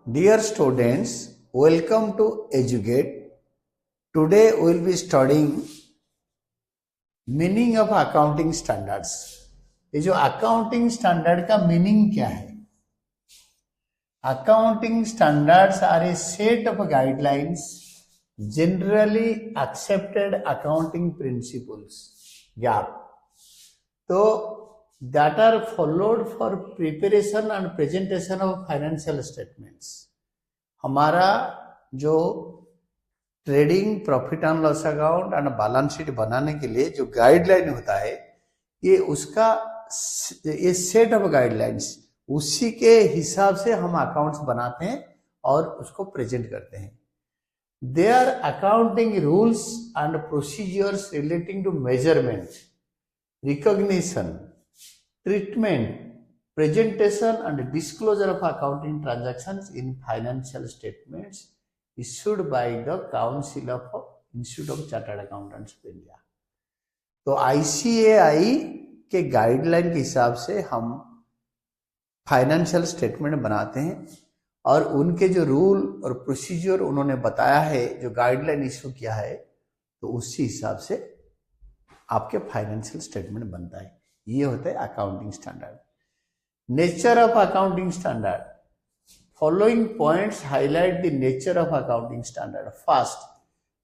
Dear students, welcome to Educate. Today we will be studying meaning of accounting standards. ये जो accounting standard का meaning क्या है? Accounting standards are a set of guidelines, generally accepted accounting principles. GAAP. तो that are followed for preparation and presentation of financial statements. हमारा जो trading profit and loss account and balance sheet बनाने के लिए जो guideline होता है ये सेट ऑफ गाइडलाइंस, उसी के हिसाब से हम अकाउंट्स बनाते हैं और उसको प्रेजेंट करते हैं. They are accounting rules and procedures relating to measurement, recognition, treatment, presentation and disclosure of accounting transactions in financial statements issued by the Council of Institute of Chartered Accountants of India. तो ICAI के guideline के हिसाब से हम financial statement बनाते हैं और उनके जो रूल और प्रोसीजर उन्होंने बताया है, जो गाइडलाइन इशू किया है, तो उसी हिसाब से आपके फाइनेंशियल स्टेटमेंट बनता है. ये होता है accounting standard. Nature of accounting standard. Following points highlight the nature of accounting standard. First,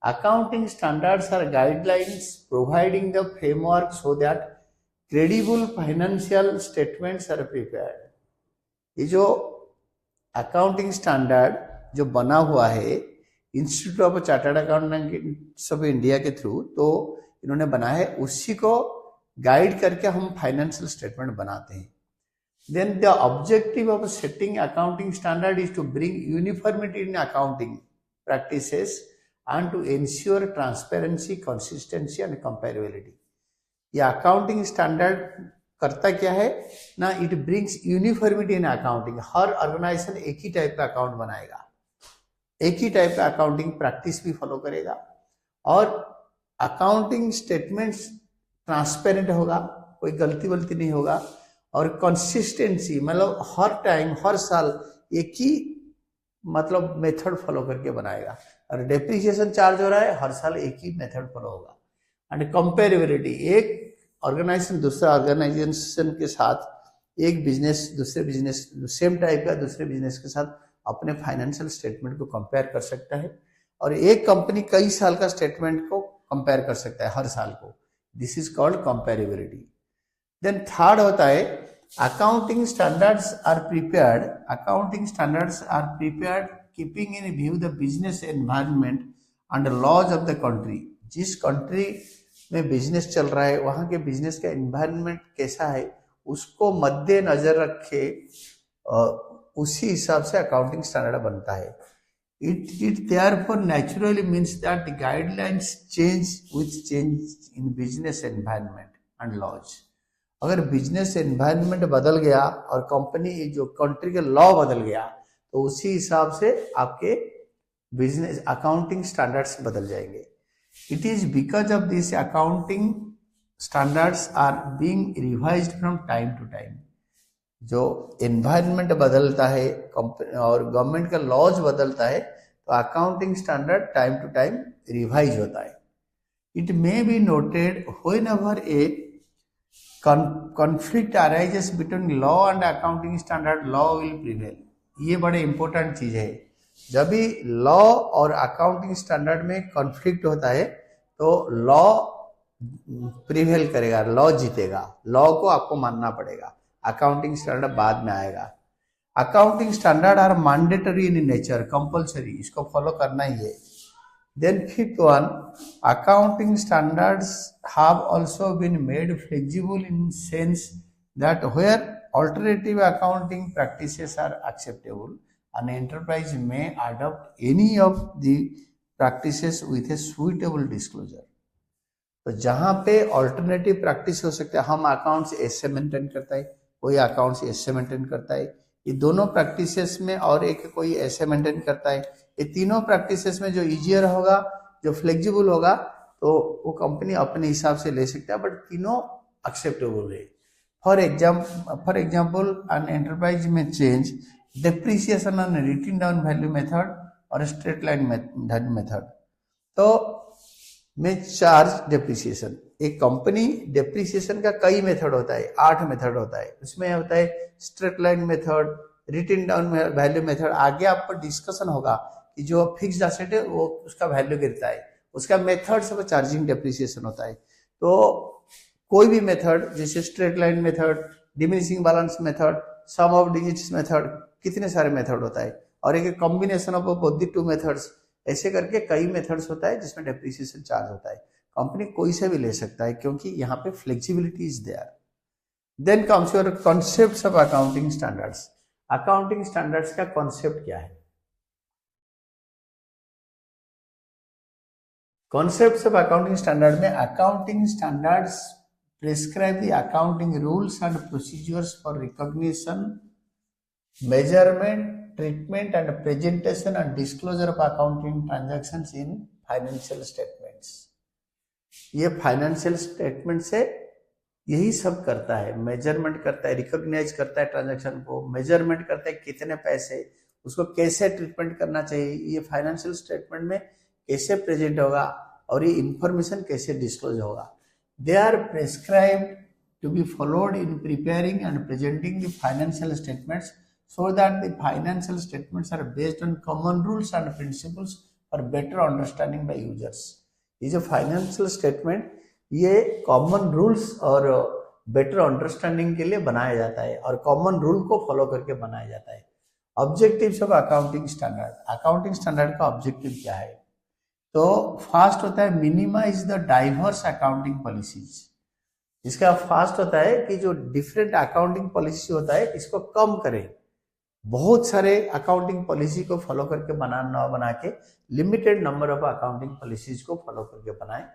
accounting standards are guidelines providing the framework so that credible financial statements are prepared. ये जो accounting standard जो बना हुआ है Institute of Chartered Accountants of India के through, तो इन्होंने बनाया है, उसी को गाइड करके हम फाइनेंशियल स्टेटमेंट बनाते हैं. Then the objective of setting accounting standard is to bring uniformity in accounting practices and to ensure transparency, consistency and comparability. ये अकाउंटिंग स्टैंडर्ड करता क्या है ना, it brings uniformity in accounting. हर ऑर्गेनाइजेशन एक ही टाइप का अकाउंट बनाएगा, एक ही टाइप का अकाउंटिंग प्रैक्टिस भी फॉलो करेगा और अकाउंटिंग स्टेटमेंट्स ट्रांसपेरेंट होगा, कोई गलती वलती नहीं होगा. और कंसिस्टेंसी मतलब हर टाइम हर साल एक ही मतलब मेथड फॉलो करके बनाएगा. और डेप्रिसिएशन चार्ज हो रहा है, हर साल एक ही मेथड फॉलो होगा. एंड कंपेरेबिलिटी, एक ऑर्गेनाइजेशन दूसरे ऑर्गेनाइजेशन के साथ, एक बिजनेस दूसरे बिजनेस सेम टाइप का दूसरे बिजनेस के साथ अपने फाइनेंशियल स्टेटमेंट को कंपेयर कर सकता है. और एक कंपनी कई साल का स्टेटमेंट को कंपेयर कर सकता है हर साल को. This is called comparability. Then third होता है accounting standards are prepared. Accounting standards are prepared keeping in view the business environment and laws of the country. जिस कंट्री में बिजनेस चल रहा है वहाँ के बिजनेस का एनवायरनमेंट कैसा है उसको मद्देनजर रखे, उसी हिसाब से अकाउंटिंग स्टैंडर्ड बनता है. It therefore naturally means that the guidelines change with change in business environment and laws. अगर बिजनेस एनवायरनमेंट बदल गया और कंपनी जो कंट्री के लॉ बदल गया तो उसी हिसाब से आपके बिजनेस अकाउंटिंग स्टैंडर्ड्स बदल जाएंगे. It is because of this accounting standards are being revised from time to time. जो एनवायरनमेंट बदलता है और गवर्नमेंट का लॉज बदलता है तो accounting standard time to time revise होता है. It may be noted whenever a conflict arises between law and accounting standard, law will prevail. ये बड़े इंपॉर्टेंट चीज है. जब भी लॉ और अकाउंटिंग स्टैंडर्ड में कॉन्फ्लिक्ट होता है तो लॉ प्रिवेल करेगा, लॉ जीतेगा. लॉ को आपको मानना पड़ेगा, अकाउंटिंग स्टैंडर्ड बाद में आएगा. Accounting standard are mandatory in nature, compulsory, इसको फॉलो करना ही है. Then fifth one, accounting standards have also been made flexible in sense that where alternative accounting practices are acceptable an enterprise may adopt any of the practices with a suitable disclosure. तो जहां पे alternative practice हो सकता है, हम accounts ऐसे maintain करता है, कोई अकाउंट्स ऐसे मेंटेन करता है, ये दोनों प्रैक्टिसेस में, और एक कोई ऐसे मेंटेन करता है. ये तीनों प्रैक्टिसेस में जो इजियर होगा, जो फ्लेक्सिबल होगा, तो वो कंपनी अपने हिसाब से ले सकता है, बट तीनों एक्सेप्टेबल है. For example, an enterprise may change depreciation on written down value method और स्ट्रेट लाइन मेथड। तो में चार्ज डेप्रिसिएशन, एक कंपनी डेप्रिसिएशन का कई मेथड होता है, 8 मेथड होता है। उसमें होता है straight line method, written down value method. आगे आपको डिस्कशन होगा कि जो फिक्स्ड एसेट है वो उसका वैल्यू गिरता है, उसका मेथड सब चार्जिंग डेप्रिसिएशन होता है। तो कोई भी मेथड जैसे straight line method, diminishing balance method, sum of digits method, कितने सारे मेथड होता है, और एक combination of both the two methods, ऐसे करके कई मेथड्स होता है जिसमें डेप्रिसिएशन चार्ज होता है। कंपनी कोई से भी ले सकता है क्योंकि यहाँ पे flexibility is there. Then comes your concepts of accounting standards. Accounting standards का कॉन्सेप्ट क्या है? कॉन्सेप्ट्स ऑफ अकाउंटिंग स्टैंडर्ड में accounting standards prescribe the accounting rules and procedures for recognition, measurement, treatment and presentation and disclosure of accounting transactions in financial statements। ये financial statement से यही सब करता है, मेजरमेंट करता है, रिकॉग्नाइज करता है ट्रांजैक्शन को, मेजरमेंट करता है कितने पैसे, उसको कैसे ट्रीटमेंट करना चाहिए, ये फाइनेंशियल स्टेटमेंट में कैसे प्रेजेंट होगा और ये इंफॉर्मेशन कैसे डिस्क्लोज होगा। They are prescribed to be followed in preparing and presenting the financial statements so that the financial statements are based on common rules and principles for better understanding by users। ये जो financial statement ये common rules और better understanding के लिए बनाया जाता है और कॉमन रूल को फॉलो करके बनाया जाता है। Objectives of accounting standard, accounting standard का ऑब्जेक्टिव क्या है? तो फास्ट होता है minimize the diverse accounting policies. इसका फास्ट होता है कि जो डिफरेंट अकाउंटिंग पॉलिसी होता है इसको कम करें, बहुत सारे अकाउंटिंग पॉलिसी को फॉलो करके बना के limited number of accounting policies को फॉलो करके बनाए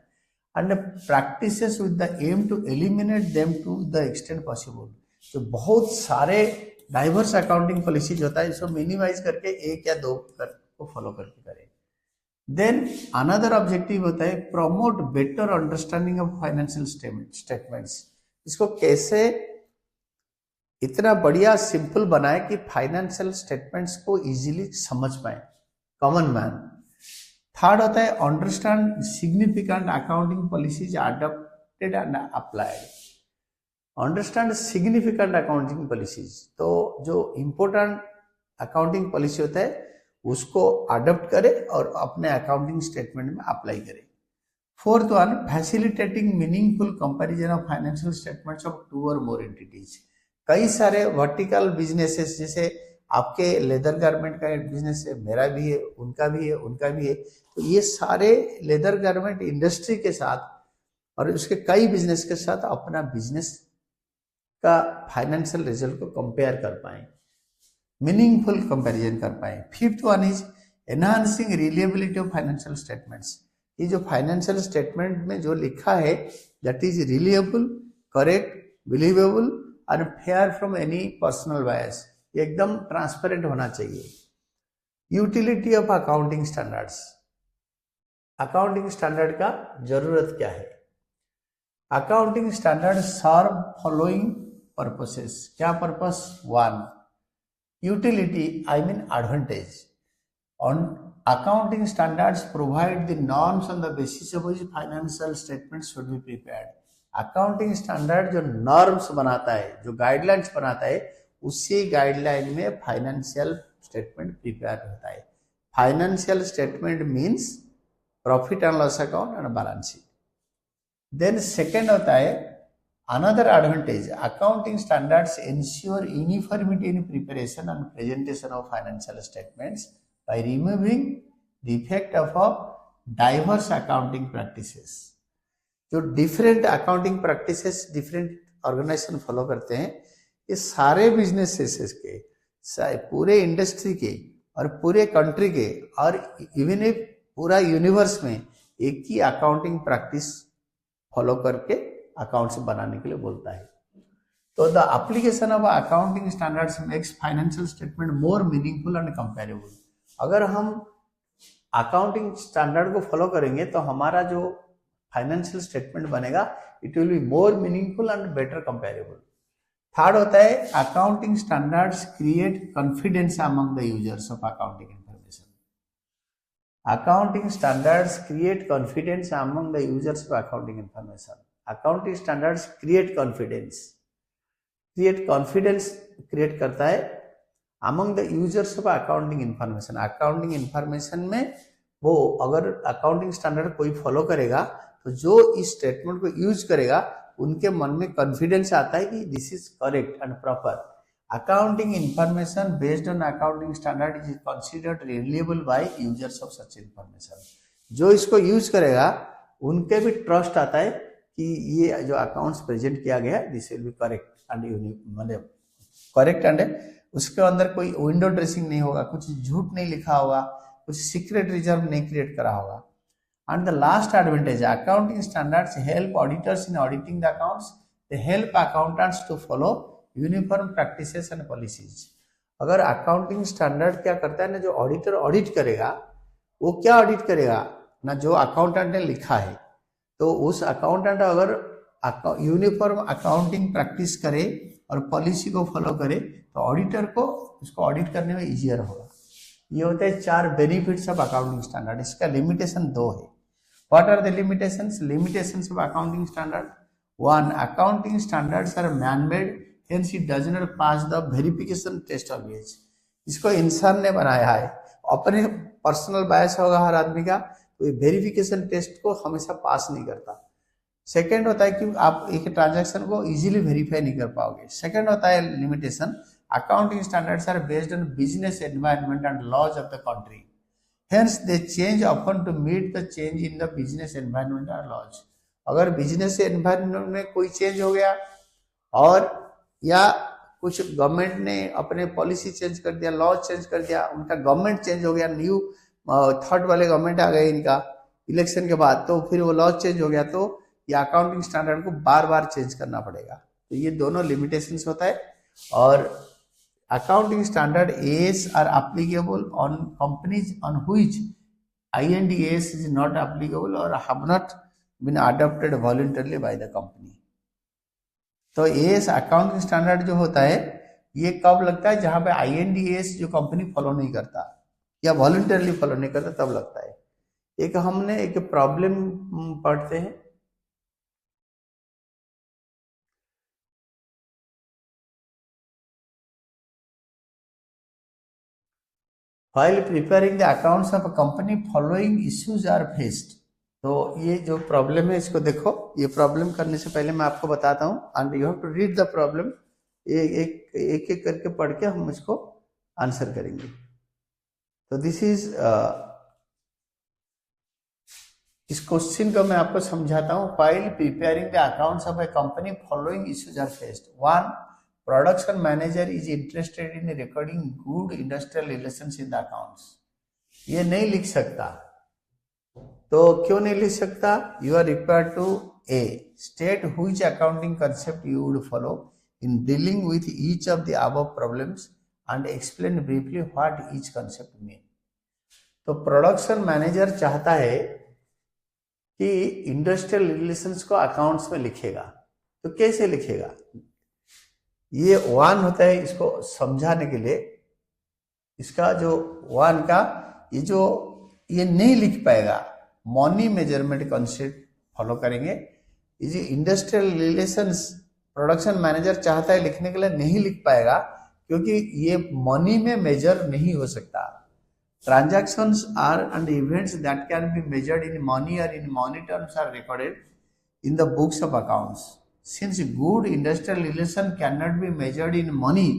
and practices with the aim to eliminate them to the extent possible. जो बहुत सारे डाइवर्स अकाउंटिंग पॉलिसीज होता है इसको मिनिमाइज करके 1 या 2 को फॉलो करके करें। देन अनदर ऑब्जेक्टिव होता है promote better understanding of financial statements. इसको कैसे इतना बढ़िया सिंपल बनाए कि फाइनेंशियल स्टेटमेंट्स को इजीली समझ पाए कॉमन मैन। थर्ड होता है understand significant accounting policies adopted and applied. Understand significant accounting policies, तो जो इंपॉर्टेंट अकाउंटिंग पॉलिसी होता है उसको अडॉप्ट करे और अपने अकाउंटिंग स्टेटमेंट में अप्लाई करे। Fourth one facilitating meaningful comparison of financial statements of 2 और मोर एंटिटीज। कई सारे वर्टिकल बिजनेसेस, जैसे आपके लेदर गारमेंट का बिजनेस है, मेरा भी है, उनका भी है, उनका भी है, तो ये सारे लेदर गारमेंट इंडस्ट्री के साथ और उसके कई बिजनेस के साथ अपना बिजनेस का फाइनेंशियल रिजल्ट को कंपेयर कर पाए, मीनिंगफुल कंपैरिजन कर पाए। Fifth one is enhancing reliability of financial statements. ये जो फाइनेंशियल स्टेटमेंट में जो लिखा है that is reliable, correct, believable and fair from any personal bias, ये एकदम ट्रांसपेरेंट होना चाहिए। Utility of accounting standards, accounting standard का जरूरत क्या है? अकाउंटिंग स्टैंडर्ड सर्व फॉलोइंग पर्पसेस। क्या purpose? 1 utility, I mean advantage. On accounting standards provide the norms on the basis of which financial statements should be prepared। Accounting standard जो norms बनाता है, जो guidelines बनाता है, उसी गाइडलाइन में फाइनेंशियल स्टेटमेंट प्रिपेयर होता है। Financial statement means profit and loss account and balance sheet. Then second होता है another advantage, accounting standards ensure uniformity in preparation and presentation of financial statements by removing the effect of diverse accounting practices। जो different accounting practices different organization follow करते हैं, ये सारे businesses के, पूरे industry के और पूरे कंट्री के और इवन पूरा यूनिवर्स में एक ही अकाउंटिंग प्रैक्टिस फॉलो करके अकाउंट्स बनाने के लिए बोलता है। तो the application of accounting standards makes financial statement more meaningful and comparable. अगर हम अकाउंटिंग स्टैंडर्ड को फॉलो करेंगे तो हमारा जो फाइनेंशियल स्टेटमेंट बनेगा it will be more meaningful and better comparable. Third होता है accounting standards create confidence among the users of accounting information. Accounting standards create confidence among the users of accounting information. Accounting standards create confidence, create करता है among the users of accounting information. Accounting information में वो अगर accounting standard कोई follow करेगा तो जो इस स्टेटमेंट को यूज करेगा उनके मन में कॉन्फिडेंस आता है कि this is correct and proper. Accounting information based on accounting standard is considered reliable by users of such information. जो इसको यूज करेगा उनके भी ट्रस्ट आता है कि ये जो अकाउंट्स प्रेजेंट किया गया this will be correct and मतलब करेक्ट एंड उसके अंदर कोई विंडो ड्रेसिंग नहीं होगा, कुछ झूठ नहीं लिखा होगा, कुछ सीक्रेट रिजर्व नहीं क्रिएट करा होगा। And the last advantage, accounting standards help auditors in auditing the accounts. They help accountants to follow uniform practices and policies. अगर अकाउंटिंग स्टैंडर्ड क्या करता है ना, जो ऑडिटर ऑडिट करेगा वो क्या ऑडिट करेगा ना, जो अकाउंटेंट ने लिखा है, तो उस अकाउंटेंट अगर यूनिफॉर्म अकाउंटिंग प्रैक्टिस करे और पॉलिसी को फॉलो करे तो ऑडिटर को उसको ऑडिट करने में इजियर होगा। ये होते हैं 4 बेनिफिट्स ऑफ अकाउंटिंग स्टैंडर्ड। इसका लिमिटेशन 2 है। What are the limitations? Limitations of accounting standard. 1. Accounting standards are man-made, hence it does not pass the verification test always. इसको इंसान ने बनाया है, अपने पर्सनल बायस होगा हर आदमी का, तो ये वेरिफिकेशन टेस्ट को हमेशा पास नहीं करता। सेकेंड होता है कि आप एक ट्रांजैक्शन को इजीली वेरीफाई नहीं कर पाओगे। सेकेंड होता है limitation, accounting standards are based on business environment and laws of the country, hence they change often to meet the change in the business environment or laws. अगर business environment में कोई change हो गया और या कुछ गवर्नमेंट ने अपने पॉलिसी चेंज कर दिया, लॉ चेंज कर दिया, उनका गवर्नमेंट चेंज हो गया, न्यू थर्ड वाले गवर्नमेंट आ गए इनका इलेक्शन के बाद, तो फिर वो लॉ चेंज हो गया, तो ये अकाउंटिंग स्टैंडर्ड को बार बार चेंज करना पड़ेगा। तो ये दोनों लिमिटेशंस होता है। और accounting standard AS are applicable on companies on which IND AS is not applicable or have not been adopted voluntarily by the company. तो AS अकाउंटिंग स्टैंडर्ड जो होता है ये कब लगता है, जहां पे IND AS जो कंपनी फॉलो नहीं करता या वॉलंटरली फॉलो नहीं करता तब लगता है। एक हमने एक प्रॉब्लम पढ़ते हैं। While preparing the accounts of a company, following issues are faced. तो ये जो प्रॉब्लम है इसको देखो। ये प्रॉब्लम करने से पहले मैं आपको बताता हूँ, and you have to read the problem. एक एक करके पढ़ के हम इसको आंसर करेंगे। तो दिस इज इस क्वेश्चन को मैं आपको समझाता हूँ। While preparing the accounts of a company, following issues are faced. 1. Production manager is interested in recording good industrial relations in the accounts. ये नहीं लिख सकता, तो क्यों नहीं लिख सकता? You are required to A. State which accounting concept you would follow in dealing with each of the above problems and explain briefly what each concept mean. तो प्रोडक्शन मैनेजर चाहता है कि इंडस्ट्रियल रिलेशंस को accounts में लिखेगा, तो कैसे लिखेगा? ये 1 होता है, इसको समझाने के लिए इसका जो 1 का ये नहीं लिख पाएगा। मनी मेजरमेंट कॉन्सेप्ट फॉलो करेंगे। ये इंडस्ट्रियल रिलेशंस प्रोडक्शन मैनेजर चाहता है लिखने के लिए, नहीं लिख पाएगा क्योंकि ये मनी में मेजर नहीं हो सकता। Transactions are and events that can be measured in money और in money terms are recorded in the books of accounts. Since good industrial relation cannot be measured in money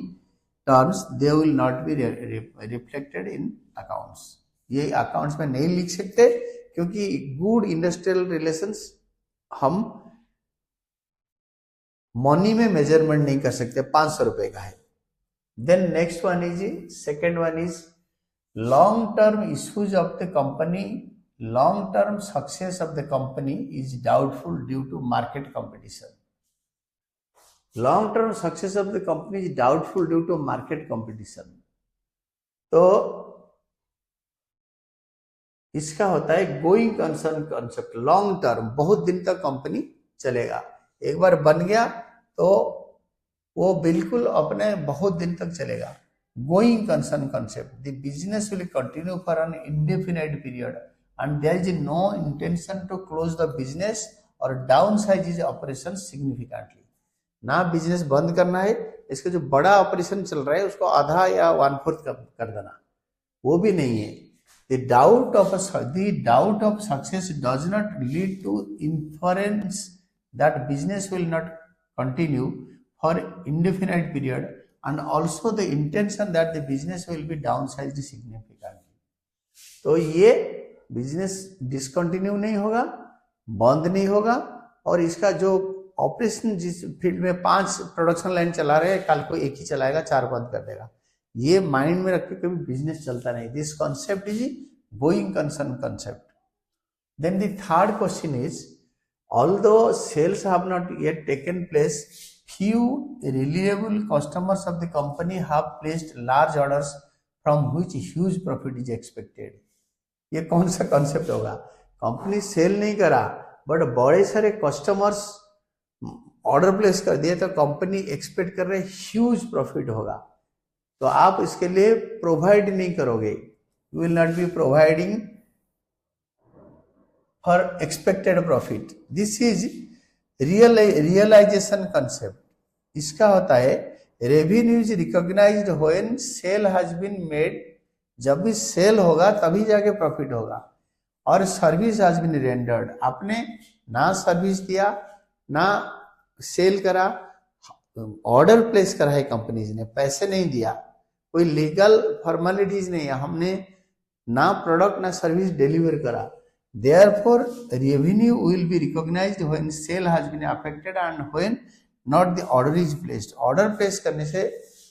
terms, they will not be reflected in accounts. ये accounts में नहीं लिख सकते क्योंकि good industrial relations हम money में measurement नहीं कर सकते। 500 रुपए का है। Then next one is, second one is long term issues of the company. Long term success of the company is doubtful due to market competition. long-term success of the company is doubtful due to market competition. तो इसका होता है going concern concept. Long term, बहुत दिन तक company चलेगा। एक बार बन गया तो वो बिल्कुल अपने बहुत दिन तक चलेगा। Going concern concept, the business will continue for an indefinite period and there is no intention to close the business और downsize is operation significantly. ना बिजनेस बंद करना है, इसका जो बड़ा ऑपरेशन चल रहा है उसको आधा या 1/4 कर देना, वो भी नहीं है। The doubt of success does not lead to inference that business will not continue for indefinite period, and also the intention that the business will be downsized significantly. तो ये बिजनेस डिसकंटिन्यू नहीं होगा, बंद नहीं होगा, और इसका जो ऑपरेशन जिस फील्ड में 5 प्रोडक्शन लाइन चला रहे हैं, कल को एक ही चलाएगा, 4 बंद कर देगा। ये माइंड में रख के कभी बिजनेस चलता नहीं। This concept is going concern concept. Then the third question is, although sales have not yet taken place, few reliable customers of the company have placed large orders from which huge profit is expected. ये कौन सा concept होगा? Company cell नहीं करा but बड़े सारे customers order place कर दिए, तो कंपनी एक्सपेक्ट कर रहे ह्यूज प्रॉफिट होगा, तो आप इसके लिए प्रोवाइड नहीं करोगे। You will not be providing for expected profit. This is realization concept. इसका होता है revenue is recognized when sale has been made. जब भी सेल होगा तभी जाके प्रॉफिट होगा। और सर्विस has been rendered. आपने ना सर्विस दिया ना सेल करा, ऑर्डर प्लेस करा है कंपनीज ने, पैसे नहीं दिया, कोई लीगल फॉर्मेलिटीज नहीं है, हमने ना प्रोडक्ट ना सर्विस डिलीवर करा, therefore revenue will be recognized when sale has been affected and when not the order is placed. Order place करने से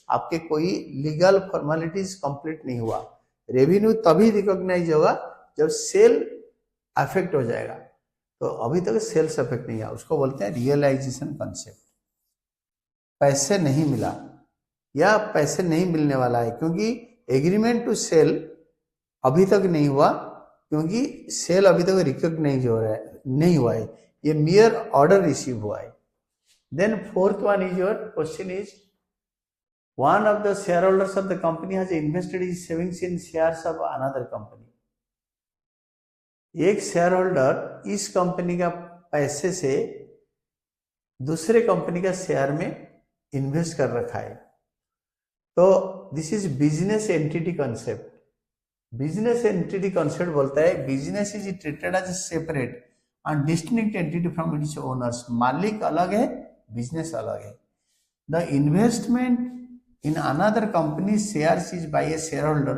आपके कोई लीगल फॉर्मेलिटीज कंप्लीट नहीं हुआ। रेवेन्यू तभी रिकॉग्नाइज होगा जब सेल अफेक्ट हो जाएगा, तो अभी तक सेल्स अफेक्ट नहीं हुआ, उसको बोलते हैं रियलाइजेशन कंसेप्ट। पैसे नहीं मिला या पैसे नहीं मिलने वाला है, क्योंकि एग्रीमेंट टू सेल अभी तक नहीं हुआ, क्योंकि सेल अभी तक रिकॉग्नाइज हो रहा है नहीं हुआ है, ये मियर ऑर्डर रिसीव हुआ है। Then fourth one is your question is, one of the shareholders of the company has invested his savings in shares of another company. एक शेयर होल्डर इस कंपनी का पैसे से दूसरे कंपनी का शेयर में इन्वेस्ट कर रखा है, तो this is business entity concept. Business entity concept बोलता है business is treated as separate and distinct entity from its owners. मालिक अलग है, बिजनेस अलग है। The investment in another company shares is by a shareholder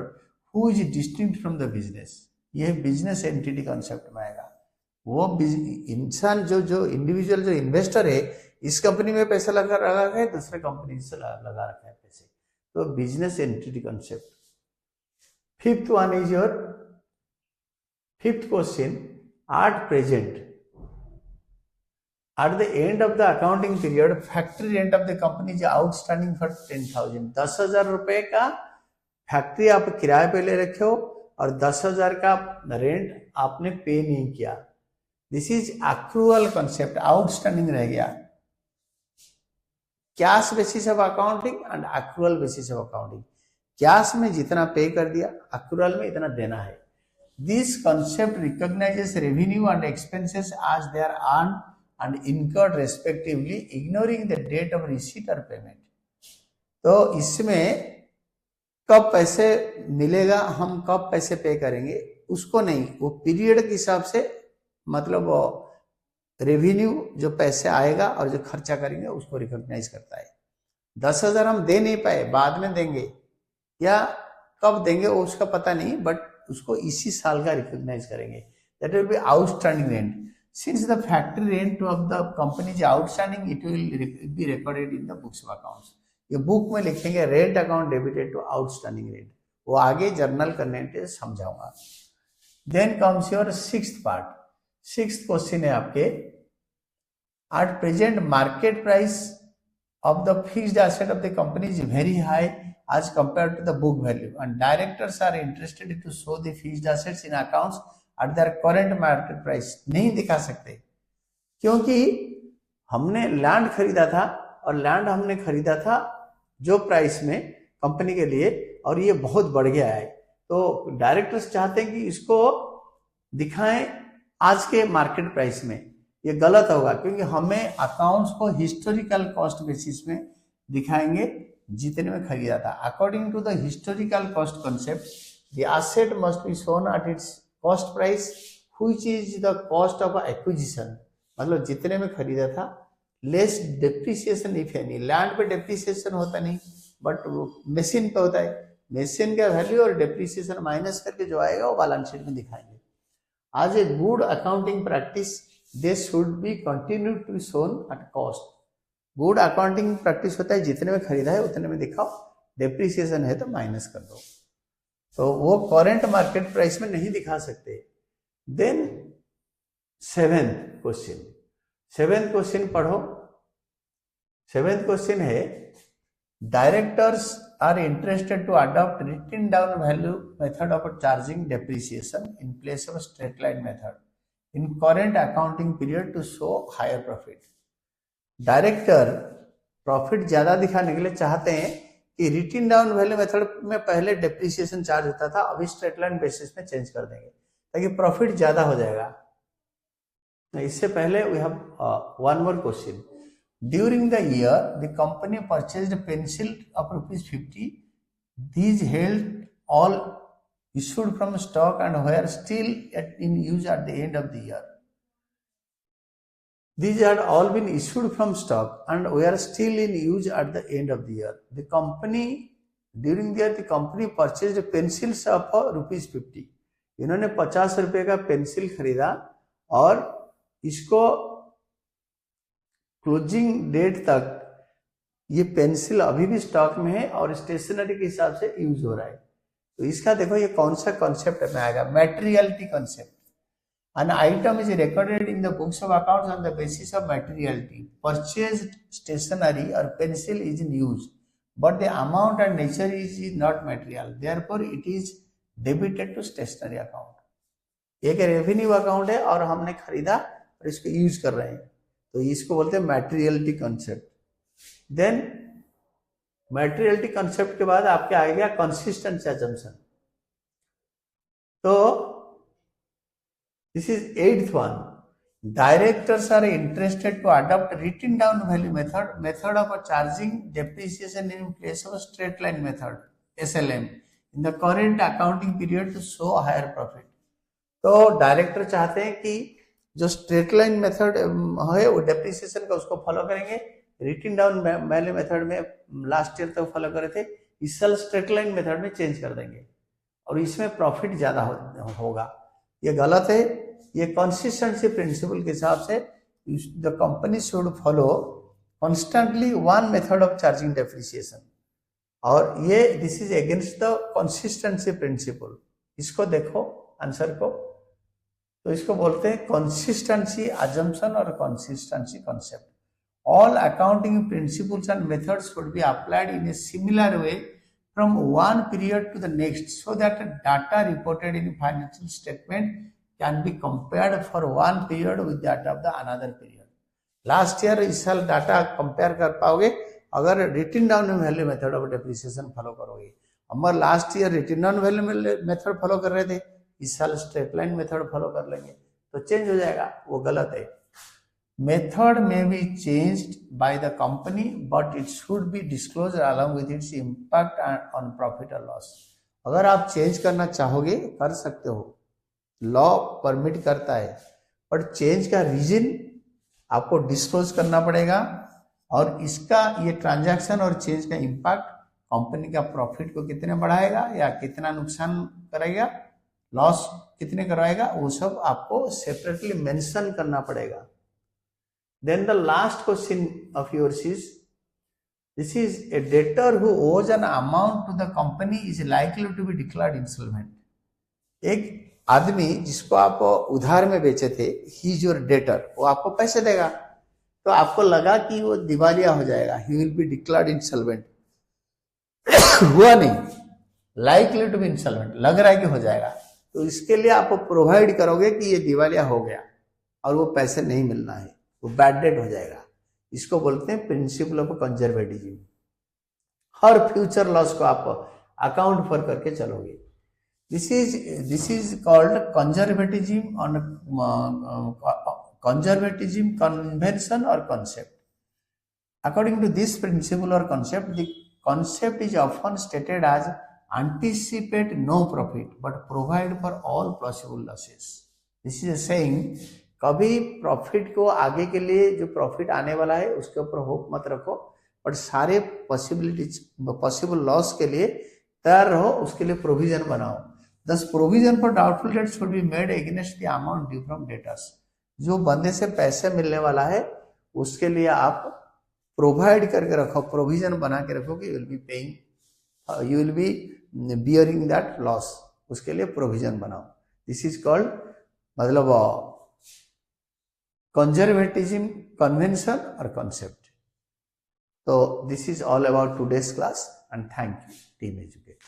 who is distinct from the business. यह business entity concept में आएगा। वो इंसान जो इंडिविजुअल जो इन्वेस्टर है, इस कंपनी में पैसा लगा रखा है, दूसरे कंपनी से लगा रखा है पैसे, तो business entity concept. Fifth one is your fifth question, at present at the end of the accounting period factory rent of the company is outstanding for 10,000। 10,000 रुपए का फैक्ट्री आप किराए पे ले रखे हो और 10,000 का रेंट आपने पे नहीं किया। This is accrual concept, outstanding रह गया। Cash basis of accounting and accrual basis of accounting. Cash में जितना पे कर दिया, अक्रूअल में इतना देना है। This concept recognizes revenue and expenses as they are earned and incurred respectively, ignoring the date of receipt or payment। तो इसमें कब पैसे मिलेगा, हम कब पैसे पे करेंगे उसको नहीं, वो पीरियड के हिसाब से, मतलब रेवेन्यू जो पैसे आएगा और जो खर्चा करेंगे उसको रिकॉग्नाइज करता है। 10,000 हम दे नहीं पाए, बाद में देंगे या कब देंगे वो उसका पता नहीं, बट उसको इसी साल का रिकॉग्नाइज करेंगे। That will be outstanding rent. Since the factory rent of the company is outstanding, it will be recorded in the books of accounts. ये बुक में लिखेंगे rent account debited to outstanding rent, वो आगे journal करने के समझाऊंगा। Then comes your sixth part. Sixth question है आपके, at present market price of the fixed asset of the company is very high as compared to the book value, and directors are interested to show the fixed assets in accounts at their current market price। नहीं दिखा सकते क्योंकि हमने land खरीदा था और land हमने खरीदा था जो प्राइस में कंपनी के लिए, और ये बहुत बढ़ गया है। तो डायरेक्टर्स चाहते हैं कि इसको दिखाएं आज के मार्केट प्राइस में। ये गलत होगा, क्योंकि हमें अकाउंट्स को हिस्टोरिकल कॉस्ट बेसिस में दिखाएंगे जितने में खरीदा था। According to the historical cost concept, the asset must be shown at its cost price which is the cost of acquisition, मतलब जितने में खरीदा था, less depreciation if any. Land पे डेप्रिसिएशन होता नहीं, बट मशीन पे होता है। मशीन का वैल्यू और डेप्रिसिएशन माइनस करके जो आएगा वो बैलेंस शीट में दिखाएंगे। As a good accounting practice they should be continue to shown at cost. Good accounting practice होता है जितने में खरीदा है उतने में दिखाओ, डेप्रिसिएशन है तो माइनस कर दो। तो वो करंट मार्केट प्राइस में नहीं दिखा सकते। देन सेवेंथ क्वेश्चन पढ़ो। सेवेंथ क्वेश्चन है, directors are interested to adopt written down value method of charging depreciation in place of straight line method in current accounting period to show higher profit. Director profit ज्यादा दिखाने के लिए चाहते हैं कि written down value method में पहले depreciation charge होता था, अभी स्ट्रेट लाइन बेसिस में चेंज कर देंगे ताकि प्रॉफिट ज्यादा हो जाएगा। इससे पहले we have one more question. During the year the company purchased pencil of ₹50. These held all issued from stock and were still in use at the end of the year. These had all been issued from stock and were still in use at the end of the year. The company during the year the company purchased pencils of ₹50. इन्होंने 50 रुपए का pencil खरीदा और इसको closing date तक ये pencil अभी भी स्टॉक में है और स्टेशनरी के हिसाब से यूज हो रहा है। तो इसका देखो ये कौन सा कॉन्सेप्ट में आएगा, मैटेरियलिटी concept. An item is recorded in the books of accounts on the basis of materiality. Purchased stationery or pencil is in use, but the amount and nature is not material. Therefore, it is debited to stationery account. एक revenue account है और हमने खरीदा और इसको use कर रहे हैं, तो इसको बोलते हैं मैटेरियलिटी कॉन्सेप्ट। देन मैटेरियलिटी कॉन्सेप्ट के बाद आपके आ गया कंसिस्टेंसी अजम्पशन। तो this is 8th one. Directors are interested to adopt written down value method of charging depreciation in place of straight line method SLM in the current accounting period to show higher profit. तो director चाहते हैं कि जो straight line method है वो depreciation का उसको follow करेंगे। रिटन डाउन वैल्यू मेथड में लास्ट ईयर तक फॉलो करे थे, इस साल स्ट्रेट लाइन मेथड में चेंज कर देंगे और इसमें प्रॉफिट ज्यादा होगा। ये गलत है। ये कंसिस्टेंसी प्रिंसिपल के हिसाब से the company should follow constantly one method of charging depreciation, और ये this is against the consistency principle. इसको देखो आंसर को, तो इसको बोलते हैं कंसिस्टेंसी अजम्पशन और consistency concept. All accounting principles and methods should be applied in a similar way from one period to the next so that data reported in financial statement can be compared for one period with that of the another period. Last year इस साल data compare कर पाओगे अगर written down value method of depreciation follow करोगे। हम last year written down value method follow कर रहे थे, इस साल स्ट्रेट लाइन मेथड फॉलो कर लेंगे तो चेंज हो जाएगा, वो गलत है। Method may be changed by the company, but it should be disclosed along with its impact on profit or loss. अगर आप चेंज करना चाहोगे कर सकते हो, लॉ परमिट करता है, पर चेंज का रीजन आपको डिस्क्लोज करना पड़ेगा और इसका ये ट्रांजैक्शन और चेंज का इम्पैक्ट कंपनी का प्रॉफिट को कितने बढ़ाएगा या कितना नुकसान करेगा, लॉस कितने करवाएगा, वो सब आपको सेपरेटली मेंशन करना पड़ेगा। Then the last question of yours is, this is a debtor who owes an amount to the company is likely to be declared insolvent. एक आदमी जिसको आप उधार में बेचे थे, he is your debtor, वो आपको पैसे देगा, तो आपको लगा कि वो दिवालिया हो जाएगा, he will be declared insolvent. हुआ नहीं, likely to be insolvent, लग रहा है कि हो जाएगा, तो इसके लिए आप प्रोवाइड करोगे कि ये दिवालिया हो गया और वो पैसे नहीं मिलना है, वो बैड डेट हो जाएगा। इसको बोलते हैं principle of conservatism. Her future loss को आप अकाउंट फॉर करके चलोगे। This is called conservatism on conservatism convention or concept. According to this principle or concept, the concept is often stated as anticipate no profit but provide for all possible losses. This is a saying, कभी profit को आगे के लिए जो profit आने वाला है उसके ऊपर होप मत रखो, बट सारे पॉसिबल लॉस के लिए तैयार रहो, उसके लिए प्रोविजन बनाओ। Thus provision for doubtful debts should be made against the amount due from debtors. जो बंदे से पैसे मिलने वाला है उसके लिए आप प्रोवाइड करके रखो, प्रोविजन बना के रखो कि you will be paying, you will be bearing that loss, उसके लिए प्रोविजन बनाओ। दिस इज कॉल्ड मतलब कंजर्वेटिज्म कन्वेंशन और कॉन्सेप्ट। तो this is all about today's class and thank you team educate.